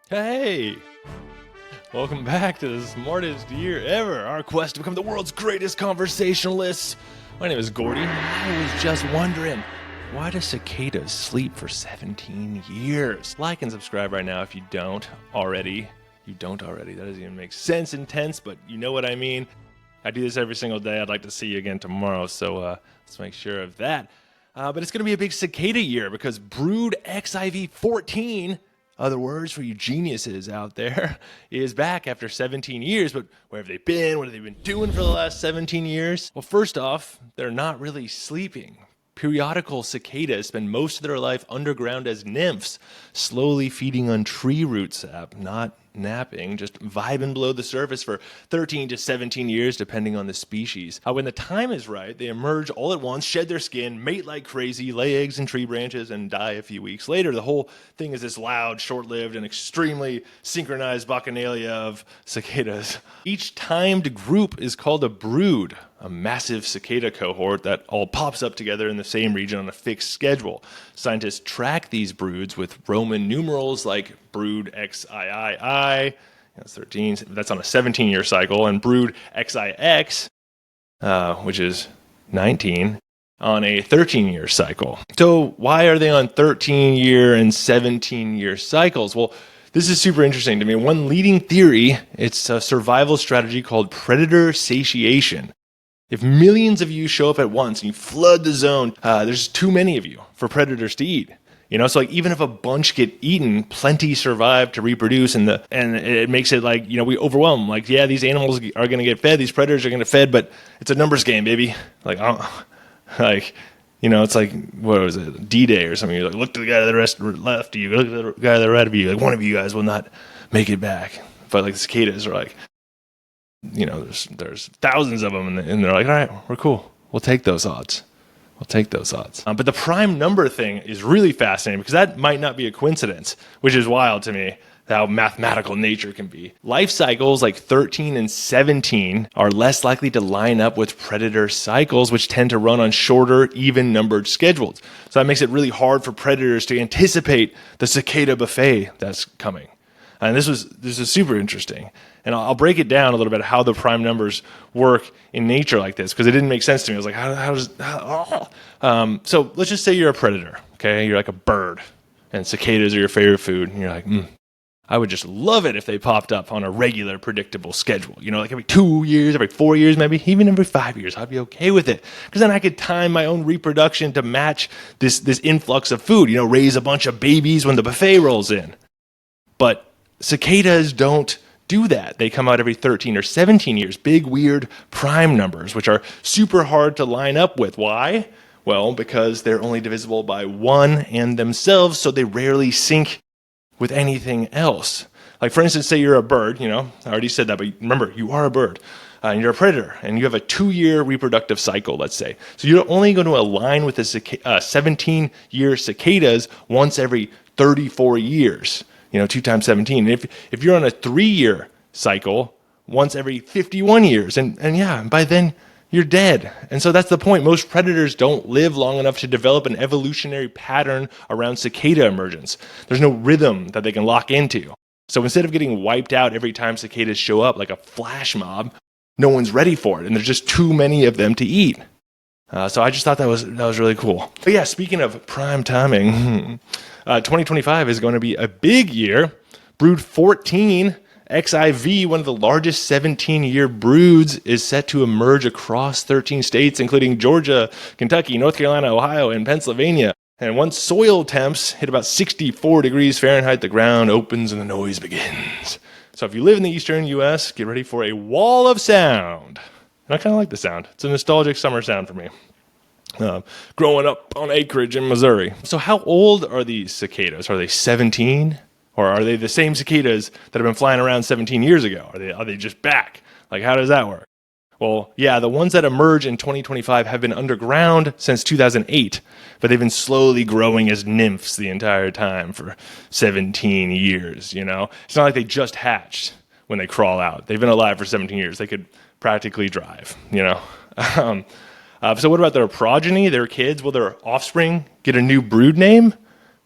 Hey! Welcome back to the smartest year ever, our quest to become the world's greatest conversationalists. My name is Gordy, and I was just wondering, why do cicadas sleep for 17 years? Like and subscribe right now if you don't already. You don't already. That doesn't even make sense in tense, but you know what I mean. I do this every single day. I'd like to see you again tomorrow, so let's make sure of that. But it's going to be a big cicada year because Brood XIV 14, other words for you geniuses out there, is back after 17 years. But where have they been? What have they been doing for the last 17 years? Well, first off, they're not really sleeping. Periodical cicadas spend most of their life underground as nymphs, slowly feeding on tree root sap, not napping, just vibing below the surface for 13 to 17 years, depending on the species. When the time is right, they emerge all at once, shed their skin, mate like crazy, lay eggs in tree branches, and die a few weeks later. The whole thing is this loud, short-lived, and extremely synchronized bacchanalia of cicadas. Each timed group is called a brood, a massive cicada cohort that all pops up together in the same region on a fixed schedule. Scientists track these broods with Roman numerals like Brood XIII, that's 13, that's on a 17-year cycle, and Brood XIX, which is 19, on a 13-year cycle. So why are they on 13-year and 17-year cycles? Well, this is super interesting to me. One leading theory, it's a survival strategy called predator satiation. If millions of you show up at once and you flood the zone, there's too many of you for predators to eat. So like even if a bunch get eaten, plenty survive to reproduce, and it makes it like, we overwhelm them. Like, yeah, these animals are going to get fed, these predators are going to get fed, but it's a numbers game, baby. Like, it's like, what was it, D-Day or something. You're like, look to the guy to the left of you, look to the guy to the right of you. Like, one of you guys will not make it back. But like the cicadas are like, there's thousands of them, and they're like, all right, we're cool. We'll take those odds. But the prime number thing is really fascinating because that might not be a coincidence, which is wild to me, how mathematical nature can be. Life cycles like 13 and 17 are less likely to line up with predator cycles, which tend to run on shorter, even-numbered schedules. So that makes it really hard for predators to anticipate the cicada buffet that's coming. And this is super interesting. And I'll break it down a little bit how the prime numbers work in nature like this, because it didn't make sense to me. I was like, so let's just say you're a predator, okay? You're like a bird, and cicadas are your favorite food. And you're like, I would just love it if they popped up on a regular, predictable schedule. Like every 2 years, every 4 years, maybe even every 5 years. I'd be okay with it, because then I could time my own reproduction to match this influx of food. Raise a bunch of babies when the buffet rolls in. But cicadas don't do that. They come out every 13 or 17 years, big, weird prime numbers, which are super hard to line up with. Why? Well, because they're only divisible by 1 and themselves, so they rarely sync with anything else. Like, for instance, say you're a bird, I already said that, but remember, you are a bird, and you're a predator, and you have a 2-year reproductive cycle, let's say. So you're only going to align with the 17-year cicadas once every 34 years. 2 times 17. And if you're on a 3-year cycle, once every 51 years, and by then you're dead. And so that's the point. Most predators don't live long enough to develop an evolutionary pattern around cicada emergence. There's no rhythm that they can lock into. So instead of getting wiped out every time cicadas show up like a flash mob, no one's ready for it, and there's just too many of them to eat. So I just thought that was really cool. But yeah, speaking of prime timing, 2025 is going to be a big year. Brood 14 XIV, one of the largest 17-year broods, is set to emerge across 13 states, including Georgia, Kentucky, North Carolina, Ohio, and Pennsylvania. And once soil temps hit about 64 degrees Fahrenheit, the ground opens and the noise begins. So if you live in the eastern U.S., get ready for a wall of sound. And I kind of like the sound. It's a nostalgic summer sound for me. Growing up on acreage in Missouri. So how old are these cicadas? Are they 17? Or are they the same cicadas that have been flying around 17 years ago? Are they just back? Like, how does that work? Well, yeah, the ones that emerge in 2025 have been underground since 2008, but they've been slowly growing as nymphs the entire time for 17 years, It's not like they just hatched when they crawl out. They've been alive for 17 years. They could practically drive, So what about their progeny, their kids? Will their offspring get a new brood name?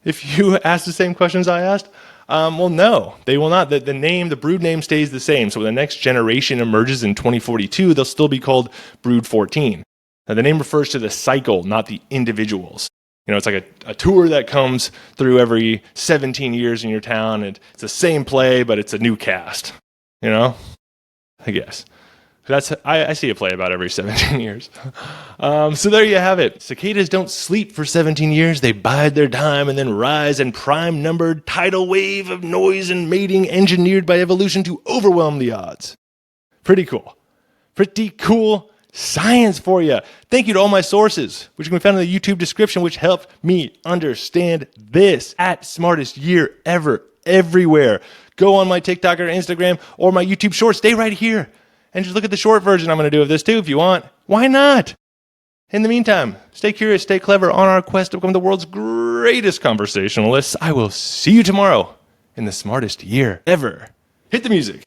If you ask the same questions I asked, Well, no, they will not. The brood name stays the same. So when the next generation emerges in 2042, they'll still be called Brood 14. Now, the name refers to the cycle, not the individuals. It's like a tour that comes through every 17 years in your town, and it's the same play, but it's a new cast. I guess. I see a play about every 17 years. So there you have it. Cicadas don't sleep for 17 years. They bide their time and then rise in prime-numbered tidal wave of noise and mating engineered by evolution to overwhelm the odds. Pretty cool. Pretty cool science for you. Thank you to all my sources, which can be found in the YouTube description, which helped me understand this at Smartest Year Ever, everywhere. Go on my TikTok or Instagram or my YouTube short. Stay right here. And just look at the short version I'm going to do of this too if you want. Why not? In the meantime, stay curious, stay clever on our quest to become the world's greatest conversationalists. I will see you tomorrow in the Smartest Year Ever. Hit the music.